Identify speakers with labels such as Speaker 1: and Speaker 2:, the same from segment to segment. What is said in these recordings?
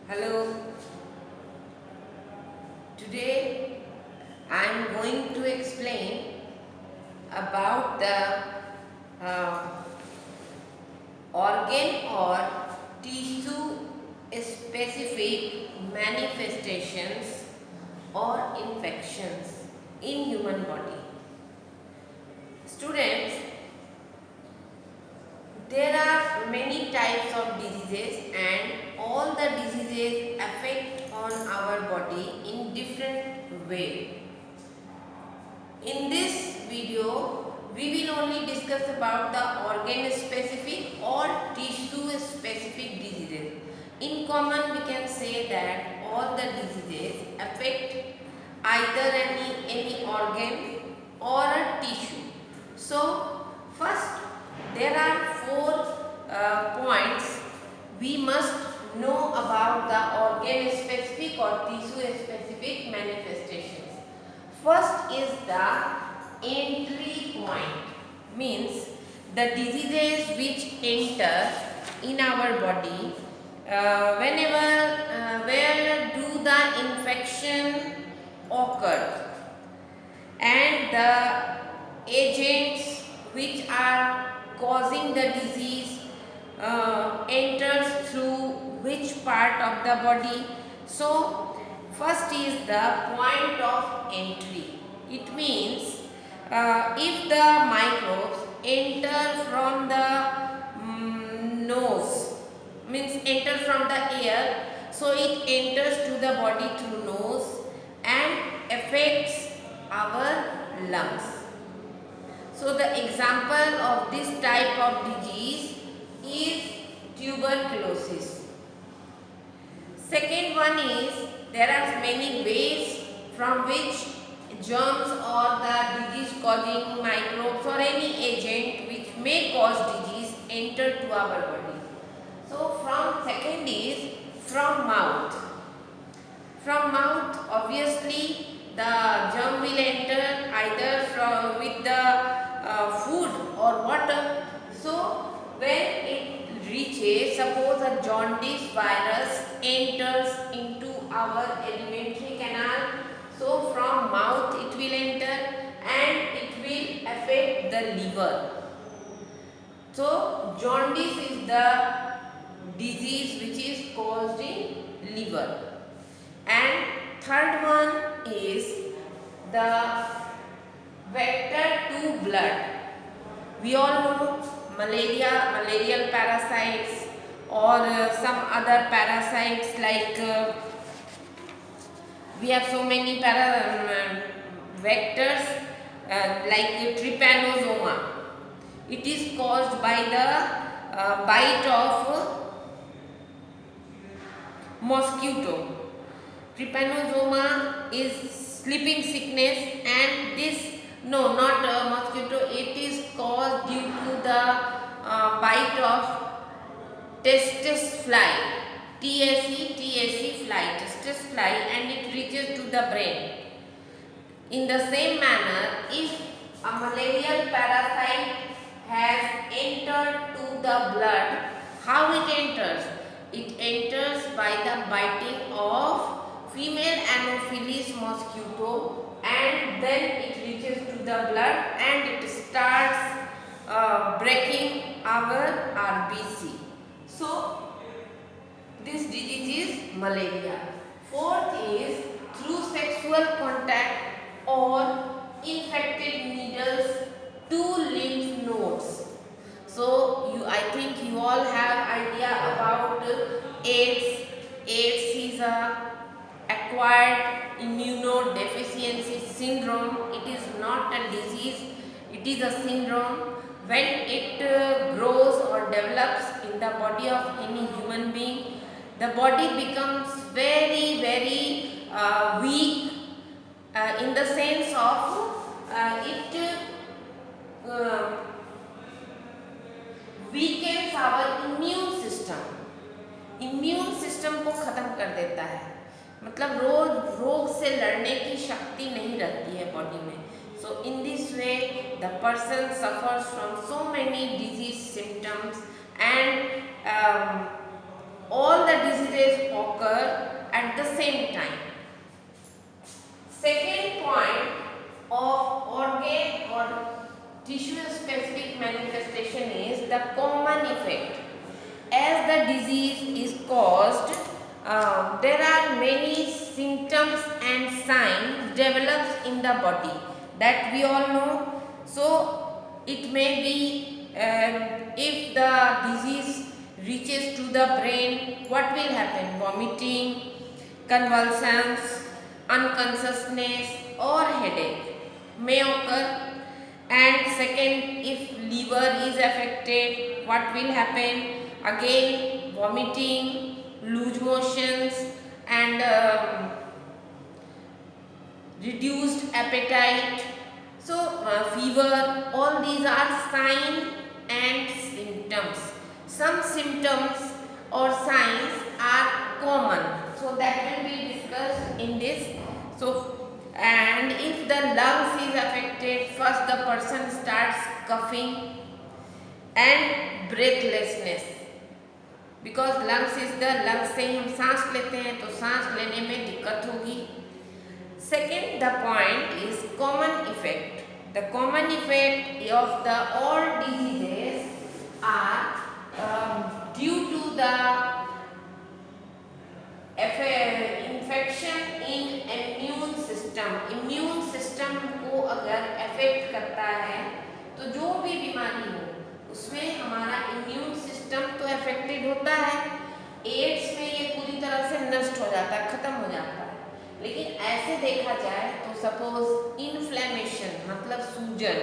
Speaker 1: Hello, today I am going to explain about the organ or tissue specific manifestations or infections in human body. Students, there are many types of diseases and all the diseases affect on our body in different way. In this video, we will only discuss about the organ specific or tissue specific diseases. In common, we can say that all the diseases affect either any organ or a tissue. So, first there are four points we must know about the organ specific or tissue specific manifestations. First is the entry point, means the diseases which enter in our body where do the infection occur, and the agents which are causing the disease enters through which part of the body. So first is the point of entry. It means if the microbes enter from the nose, means enter from the air, so it enters to the body through nose and affects our lungs. So the example of this type of disease is tuberculosis. Second one is, there are many ways from which germs or the disease causing microbes or any agent which may cause disease enter to our body. So second is from mouth. From mouth, obviously the germ will enter either with the food or water. So when it reaches, suppose a jaundice virus enters into our alimentary canal, so from mouth it will enter and it will affect the liver. So jaundice is the disease which is caused in liver. And third one is the vector to blood. We all know malarial parasites or some other parasites like we have so many vectors like trypanosoma. It is caused by the bite of mosquito. Trypanosoma is sleeping sickness, and this, no, not a mosquito, it is caused due to the bite of testis fly, TSE fly, testis fly, and it reaches to the brain. In the same manner, if a malarial parasite has entered to the blood, how it enters? It enters by the biting of female Anopheles mosquito, and then it reaches to the blood and it starts breaking our RBC. So this disease is malaria. Fourth is through sexual contact or infected needles to lymph nodes. So I think you all have idea about AIDS. AIDS is a acquired immunodeficiency syndrome. It is not a disease, it is a syndrome. When it grows or develops in the body of any human being, the body becomes very weak in the sense of it weakens our immune system. Immune system को ख़त्म कर देता है, मतलब रोग से लड़ने की शक्ति नहीं रहती है बॉडी में. So in this way the person suffers from so many disease symptoms, and all the diseases occur the same time. Second point of organ or tissue specific manifestation is the common effect. As the disease is caused, there are many symptoms and signs develops in the body that we all know. So it may be if the disease reaches to the brain, what will happen? Vomiting, convulsions, unconsciousness or headache may occur. And second, if liver is affected, what will happen? Again, vomiting, loose motions and reduced appetite. So fever, all these are signs and symptoms. Some symptoms or signs are common, so that will be discussed in this. So, and if the lungs is affected, first the person starts coughing and breathlessness, because lungs is the lungs से हम सांस लेते हैं तो सांस लेने में दिक्कत होगी. Second, the point is common effect. The common effect of the all diseases are due to the infection in immune system. Immune system को अगर affect करता है तो जो भी बीमारी हो उसमें हमारा इम्यून सिस्टम तो अफेक्टेड होता है. एड्स में ये पूरी तरह से नष्ट हो जाता है, खत्म हो जाता है. लेकिन ऐसे देखा जाए तो सपोज इन्फ्लेमेशन मतलब सूजन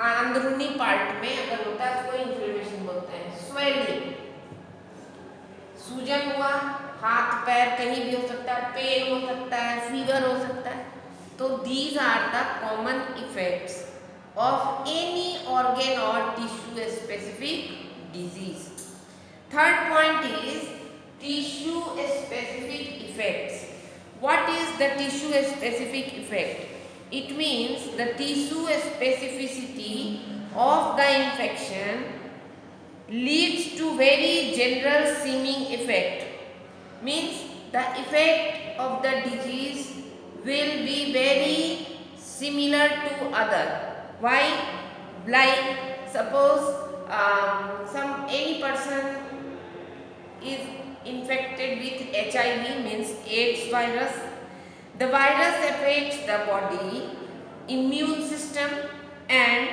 Speaker 1: अंदरूनी पार्ट में अगर होता है उसको इन्फ्लेमेशन बोलते हैं. स्वेलिंग, सूजन हुआ, हाथ पैर कहीं भी हो सकता है, पेन हो सकता है, फीवर हो सकता है. तो these are the common effects of any organ or tissue specific disease. Third point is tissue specific effects. What is the tissue specific effect? It means the tissue specificity of the infection leads to very general seeming effect. Means the effect of the disease will be very similar to other. Why? Like suppose any person is infected with HIV, means AIDS virus. The virus affects the body immune system and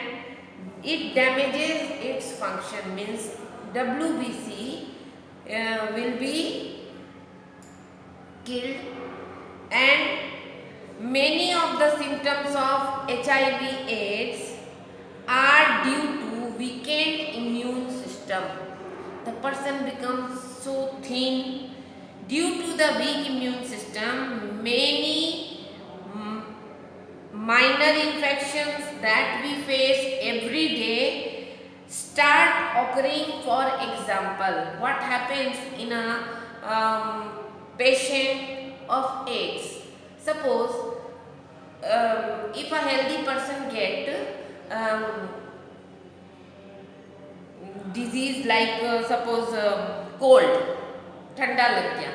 Speaker 1: it damages its function, means WBC will be killed, and many of the symptoms of HIV AIDS are due to weakened immune system. The person becomes so thin due to the weak immune system. Many minor infections that we face every day start occurring. For example, what happens in a patient of AIDS? Suppose if a healthy person get disease like suppose cold, ठंडा लग गया.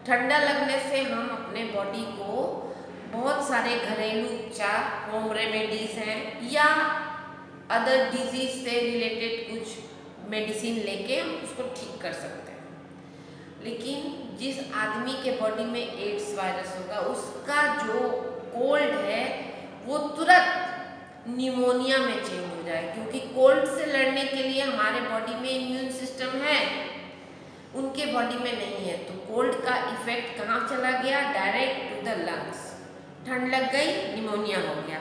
Speaker 1: ठंडा लगने से हम अपने body को बहुत सारे घरेलू उपचार, होम रेमेडीज हैं या अदर डिजीज से रिलेटेड कुछ मेडिसिन लेके हम उसको ठीक कर सकते हैं. लेकिन जिस आदमी के बॉडी में एड्स वायरस होगा उसका जो कोल्ड है वो तुरंत निमोनिया में चेंज हो जाए, क्योंकि कोल्ड से लड़ने के लिए हमारे बॉडी में इम्यून सिस्टम है, उनके बॉडी में नहीं है. तो कोल्ड का इफेक्ट कहाँ चला गया? Direct to the lungs. ठंड लग गई, निमोनिया हो गया.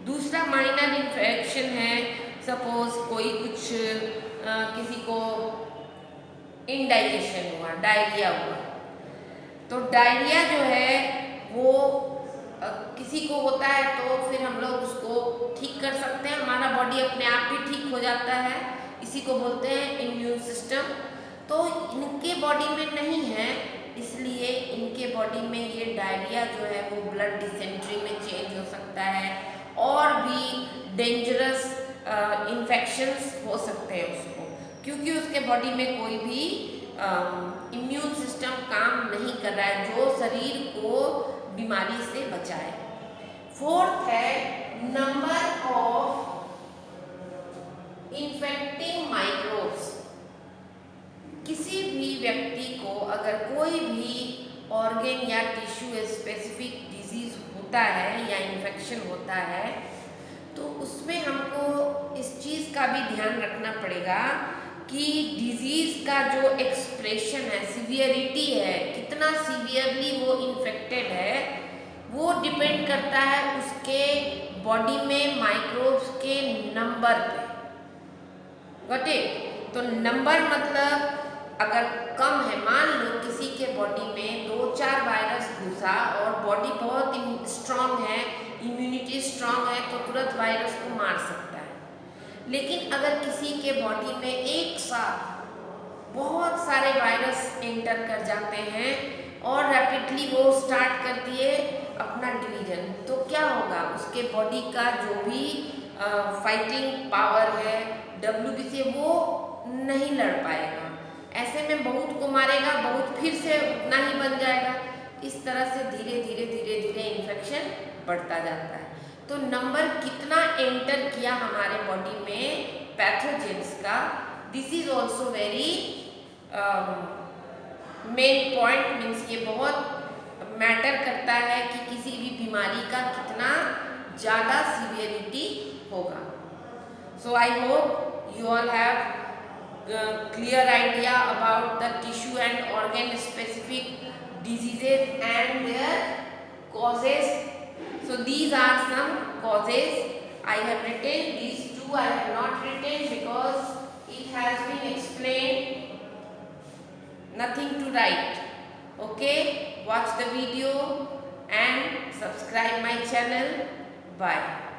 Speaker 1: दूसरा माइनर इन्फेक्शन है, सपोज कोई कुछ किसी को इंडाइजेशन हुआ, डायरिया हुआ. तो डायरिया जो है वो किसी को होता है तो फिर हम लोग उसको ठीक कर सकते हैं, हमारा बॉडी अपने आप ही ठीक हो जाता है. इसी को बोलते हैं इम्यून सिस्टम. तो इनके बॉडी में नहीं है, इसलिए इनके बॉडी में ये डायरिया जो है वो ब्लड डिसेंट्री में चेंज हो सकता है और भी डेंजरस इन्फेक्शंस हो सकते हैं उसको, क्योंकि उसके बॉडी में कोई भी इम्यून सिस्टम काम नहीं कर रहा है, जो शरीर को बीमारी से बचाए। फोर्थ है नंबर ऑफ इन्फेक्टिंग माइक्रोब्स। किसी भी व्यक्ति को अगर कोई भी ऑर्गन या टिश्यू स्पेसिफिक डिजीज होता है या इन्फेक्शन होता है, तो उसमें हमको इस चीज़ का भी ध्यान रखना पड़ेगा कि डिजीज़ का जो एक्सप्रेशन है, सीवियरिटी है, कितना सीवियरली वो इन्फेक्टेड है, वो डिपेंड करता है उसके बॉडी में माइक्रोब्स के नंबर पे। Got it? तो नंबर मतलब अगर कम है, मान लो किसी के बॉडी में 2-4 वायरस घुसा और बॉडी बहुत स्ट्रांग है, इम्यूनिटी स्ट्रांग है, तो तुरंत वायरस को मार सकता है। लेकिन अगर किसी के बॉडी में एक साथ बहुत सारे वायरस एंटर कर जाते हैं और रैपिडली वो स्टार्ट कर दिए अपना डिवीजन, तो क्या होगा? उसके बॉडी का जो भी फाइटिंग पावर है, WBC, वो नहीं लड़ पाएगा। ऐसे में बहुत को मारेगा, बहुत फिर से उतना ही बन जाएगा। इस तरह से धीरे धीरे धीरे धीरे इन्फेक्शन बढ़ता जाता है। तो नंबर कितना एंटर किया हमारे बॉडी में पैथोजेंस का, this is also very main point, means ये बहुत मैटर करता है कि किसी भी बीमारी का कितना ज़्यादा सीवियरिटी होगा। So I hope you all have clear idea about the tissue and organ specific diseases and their causes. So these are some causes. I have written these two, I have not written because it has been explained, nothing to write. Okay, watch the video and subscribe my channel. Bye.